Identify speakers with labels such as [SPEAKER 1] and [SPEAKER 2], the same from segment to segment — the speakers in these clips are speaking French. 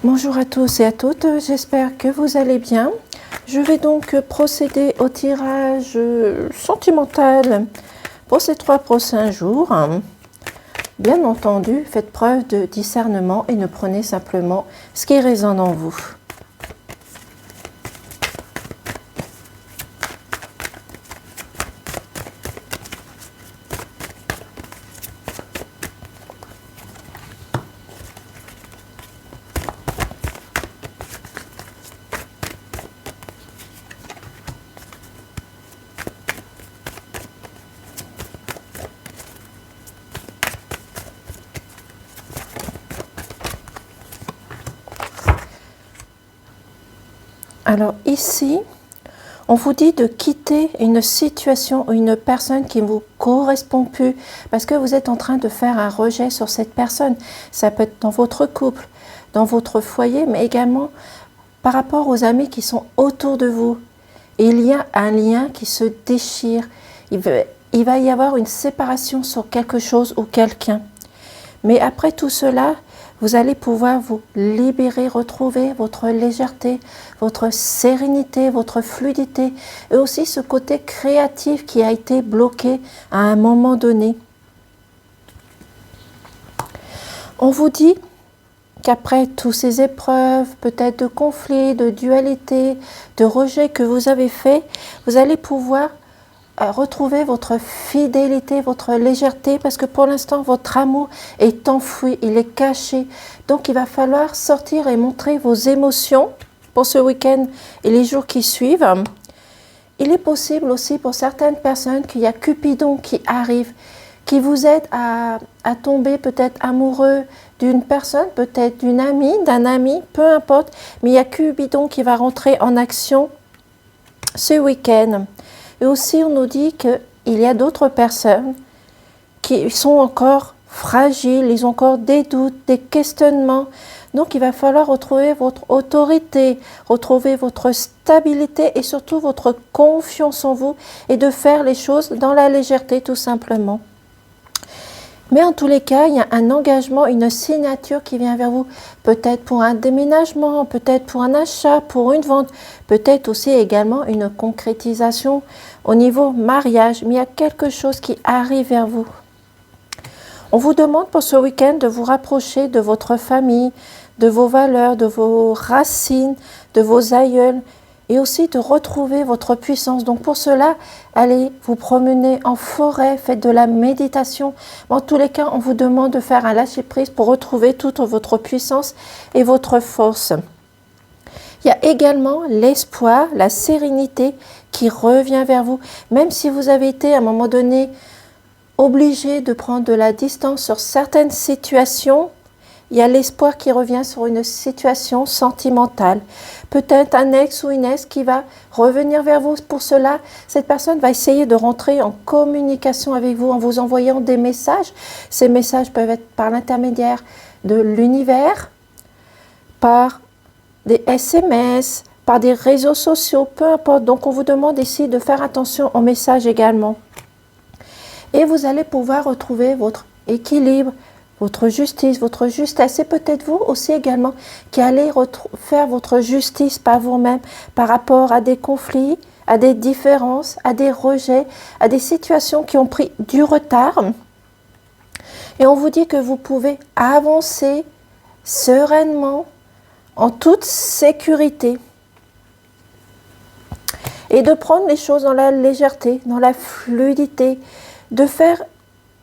[SPEAKER 1] Bonjour à tous et à toutes, j'espère que vous allez bien. Je vais donc procéder au tirage sentimental pour ces 3 prochains jours. Bien entendu, faites preuve de discernement et ne prenez simplement ce qui résonne en vous. Alors ici, on vous dit de quitter une situation ou une personne qui ne vous correspond plus parce que vous êtes en train de faire un rejet sur cette personne. Ça peut être dans votre couple, dans votre foyer, mais également par rapport aux amis qui sont autour de vous. Et il y a un lien qui se déchire. Il va y avoir une séparation sur quelque chose ou quelqu'un. Mais après tout cela, vous allez pouvoir vous libérer, retrouver votre légèreté, votre sérénité, votre fluidité et aussi ce côté créatif qui a été bloqué à un moment donné. On vous dit qu'après toutes ces épreuves, peut-être de conflits, de dualité, de rejet que vous avez fait, vous allez pouvoir retrouver votre fidélité, votre légèreté, parce que pour l'instant, votre amour est enfoui, il est caché. Donc, il va falloir sortir et montrer vos émotions pour ce week-end et les jours qui suivent. Il est possible aussi pour certaines personnes qu'il y a Cupidon qui arrive, qui vous aide à tomber peut-être amoureux d'une personne, peut-être d'une amie, d'un ami, peu importe. Mais il y a Cupidon qui va rentrer en action ce week-end. Et aussi, on nous dit qu'il y a d'autres personnes qui sont encore fragiles, ils ont encore des doutes, des questionnements. Donc, il va falloir retrouver votre autorité, retrouver votre stabilité et surtout votre confiance en vous et de faire les choses dans la légèreté, tout simplement. Mais en tous les cas, il y a un engagement, une signature qui vient vers vous. Peut-être pour un déménagement, peut-être pour un achat, pour une vente, peut-être aussi également une concrétisation au niveau mariage. Mais il y a quelque chose qui arrive vers vous. On vous demande pour ce week-end de vous rapprocher de votre famille, de vos valeurs, de vos racines, de vos aïeuls. Et aussi de retrouver votre puissance. Donc pour cela, allez vous promener en forêt, faites de la méditation. En tous les cas, on vous demande de faire un lâcher-prise pour retrouver toute votre puissance et votre force. Il y a également l'espoir, la sérénité qui revient vers vous. Même si vous avez été à un moment donné obligé de prendre de la distance sur certaines situations, il y a l'espoir qui revient sur une situation sentimentale. Peut-être un ex ou une ex qui va revenir vers vous. Pour cela, cette personne va essayer de rentrer en communication avec vous en vous envoyant des messages. Ces messages peuvent être par l'intermédiaire de l'univers, par des SMS, par des réseaux sociaux, peu importe. Donc, on vous demande ici de faire attention aux messages également. Et vous allez pouvoir retrouver votre équilibre, votre justice, votre justesse, et peut-être vous aussi également qui allez faire votre justice par vous-même par rapport à des conflits, à des différences, à des rejets, à des situations qui ont pris du retard. Et on vous dit que vous pouvez avancer sereinement, en toute sécurité, et de prendre les choses dans la légèreté, dans la fluidité, de faire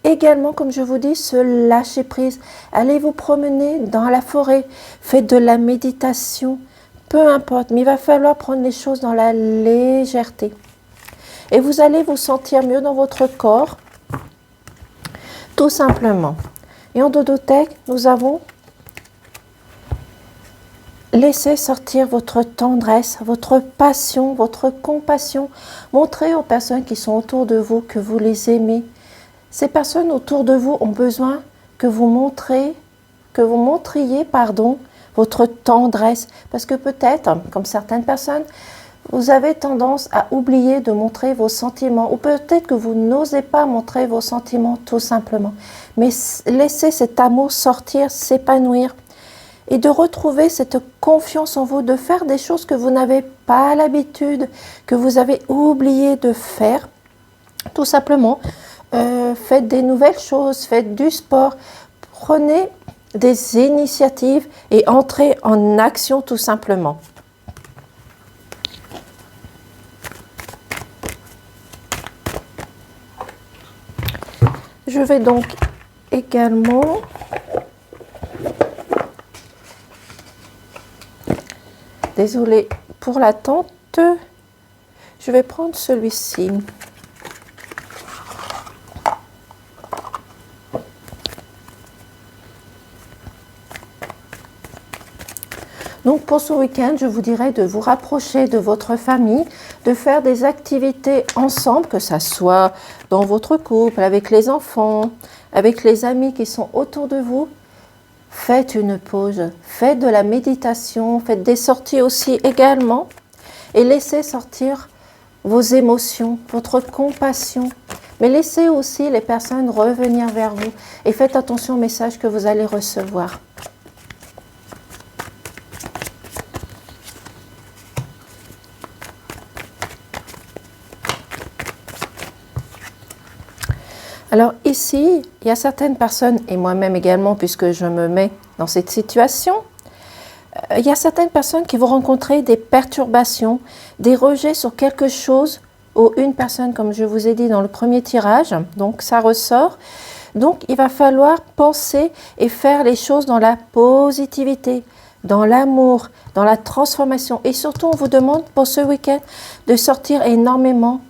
[SPEAKER 1] également, comme je vous dis, se lâcher prise. Allez vous promener dans la forêt, faites de la méditation, peu importe, mais il va falloir prendre les choses dans la légèreté. Et vous allez vous sentir mieux dans votre corps, tout simplement. Et en dodothèque, nous avons laissé sortir votre tendresse, votre passion, votre compassion. Montrez aux personnes qui sont autour de vous que vous les aimez. Ces personnes autour de vous ont besoin que vous montriez, votre tendresse. Parce que peut-être, comme certaines personnes, vous avez tendance à oublier de montrer vos sentiments. Ou peut-être que vous n'osez pas montrer vos sentiments tout simplement. Mais laissez cet amour sortir, s'épanouir. et de retrouver cette confiance en vous, de faire des choses que vous n'avez pas l'habitude, que vous avez oublié de faire. Tout simplement, faites des nouvelles choses, faites du sport, prenez des initiatives et entrez en action tout simplement. Je vais donc également désolée pour l'attente, je vais prendre celui-ci. Donc pour ce week-end, je vous dirais de vous rapprocher de votre famille, de faire des activités ensemble, que ça soit dans votre couple, avec les enfants, avec les amis qui sont autour de vous. Faites une pause, faites de la méditation, faites des sorties aussi également et laissez sortir vos émotions, votre compassion. Mais laissez aussi les personnes revenir vers vous et faites attention aux messages que vous allez recevoir. Alors ici, il y a certaines personnes, et moi-même également, puisque je me mets dans cette situation, il y a certaines personnes qui vont rencontrer des perturbations, des rejets sur quelque chose, ou une personne, comme je vous ai dit dans le premier tirage, donc ça ressort. Donc il va falloir penser et faire les choses dans la positivité, dans l'amour, dans la transformation. Et surtout, on vous demande pour ce week-end de sortir énormément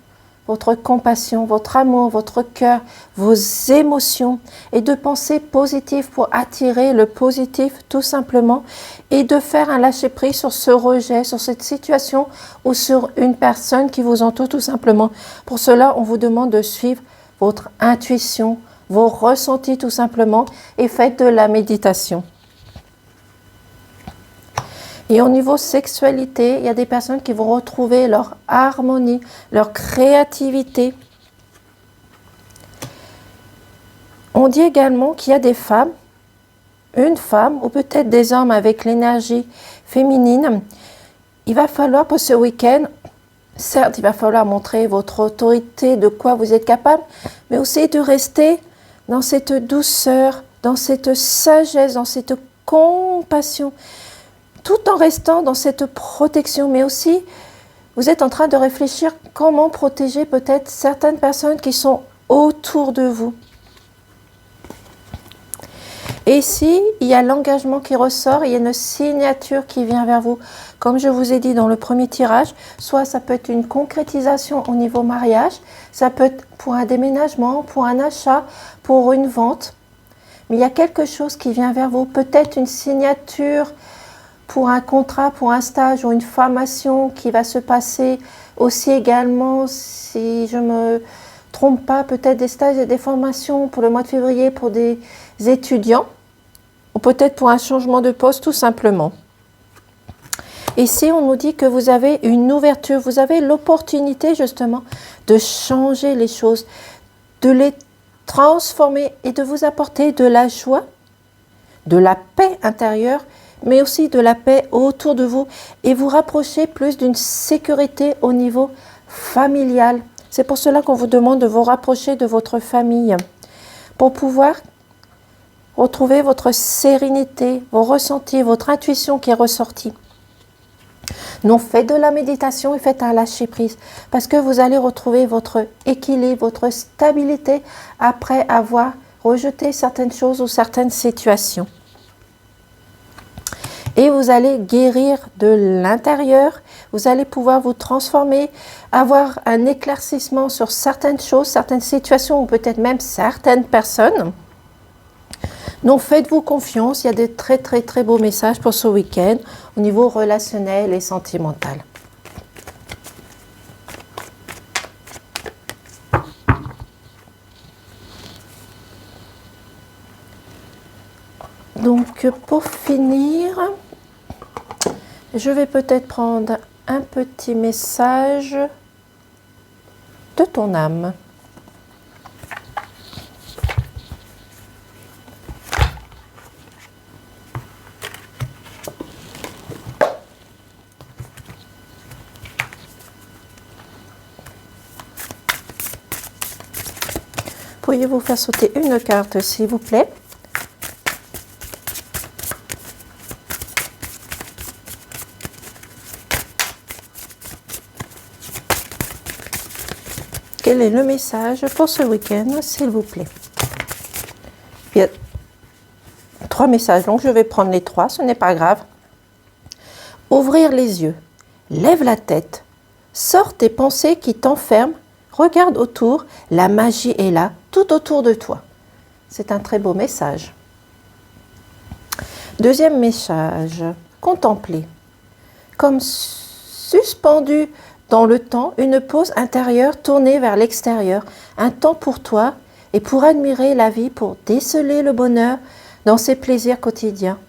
[SPEAKER 1] votre compassion, votre amour, votre cœur, vos émotions et de penser positif pour attirer le positif tout simplement et de faire un lâcher-prise sur ce rejet, sur cette situation ou sur une personne qui vous entoure tout simplement. Pour cela, on vous demande de suivre votre intuition, vos ressentis tout simplement et faites de la méditation. Et au niveau sexualité, il y a des personnes qui vont retrouver leur harmonie, leur créativité. On dit également qu'il y a des femmes, une femme ou peut-être des hommes avec l'énergie féminine. Il va falloir pour ce week-end, certes, il va falloir montrer votre autorité, de quoi vous êtes capable, mais aussi de rester dans cette douceur, dans cette sagesse, dans cette compassion, tout en restant dans cette protection, mais aussi vous êtes en train de réfléchir comment protéger peut-être certaines personnes qui sont autour de vous. Et ici, il y a l'engagement qui ressort, il y a une signature qui vient vers vous. Comme je vous ai dit dans le premier tirage, soit ça peut être une concrétisation au niveau mariage, ça peut être pour un déménagement, pour un achat, pour une vente. Mais il y a quelque chose qui vient vers vous, peut-être une signature pour un contrat, pour un stage ou une formation qui va se passer aussi également, si je ne me trompe pas, peut-être des stages et des formations pour le mois de février pour des étudiants ou peut-être pour un changement de poste tout simplement. Ici, on nous dit que vous avez une ouverture, vous avez l'opportunité justement de changer les choses, de les transformer et de vous apporter de la joie, de la paix intérieure, mais aussi de la paix autour de vous et vous rapprocher plus d'une sécurité au niveau familial. C'est pour cela qu'on vous demande de vous rapprocher de votre famille pour pouvoir retrouver votre sérénité, vos ressentis, votre intuition qui est ressortie. Non, faites de la méditation et faites un lâcher-prise parce que vous allez retrouver votre équilibre, votre stabilité après avoir rejeté certaines choses ou certaines situations. Et vous allez guérir de l'intérieur, vous allez pouvoir vous transformer, avoir un éclaircissement sur certaines choses, certaines situations ou peut-être même certaines personnes. Donc faites-vous confiance, il y a de très très très beaux messages pour ce week-end au niveau relationnel et sentimental. Donc pour finir, je vais peut-être prendre un petit message de ton âme. Pourriez-vous faire sauter une carte, s'il vous plaît? Quel est le message pour ce week-end, s'il vous plaît? Il y a 3 messages, donc je vais prendre les 3, ce n'est pas grave. Ouvrir les yeux, lève la tête, sors tes pensées qui t'enferment, regarde autour, la magie est là, tout autour de toi. C'est un très beau message. Deuxième message, contempler. Comme suspendu dans le temps, une pause intérieure tournée vers l'extérieur, un temps pour toi et pour admirer la vie, pour déceler le bonheur dans ses plaisirs quotidiens.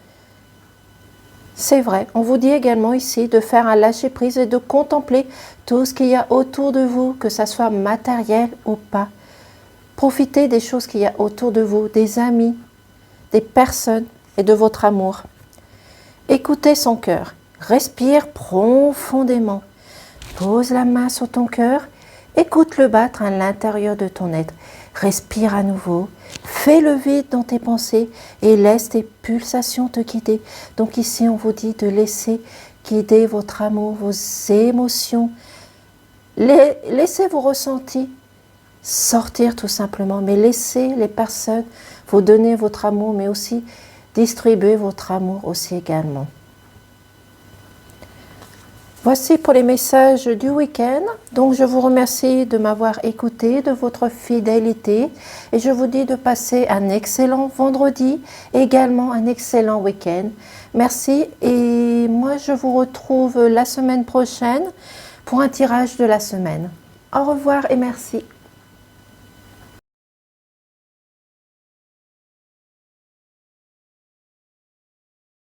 [SPEAKER 1] C'est vrai, on vous dit également ici de faire un lâcher-prise et de contempler tout ce qu'il y a autour de vous, que ça soit matériel ou pas. Profitez des choses qu'il y a autour de vous, des amis, des personnes et de votre amour. Écoutez son cœur, respire profondément. Pose la main sur ton cœur, écoute-le battre à l'intérieur de ton être. Respire à nouveau, fais le vide dans tes pensées et laisse tes pulsations te guider. Donc ici, on vous dit de laisser guider votre amour, vos émotions. Laissez vos ressentis sortir tout simplement, mais laissez les personnes vous donner votre amour, mais aussi distribuer votre amour aussi également. Voici pour les messages du week-end. Donc je vous remercie de m'avoir écouté, de votre fidélité et je vous dis de passer un excellent vendredi, également un excellent week-end. Merci et moi je vous retrouve la semaine prochaine pour un tirage de la semaine. Au revoir et merci.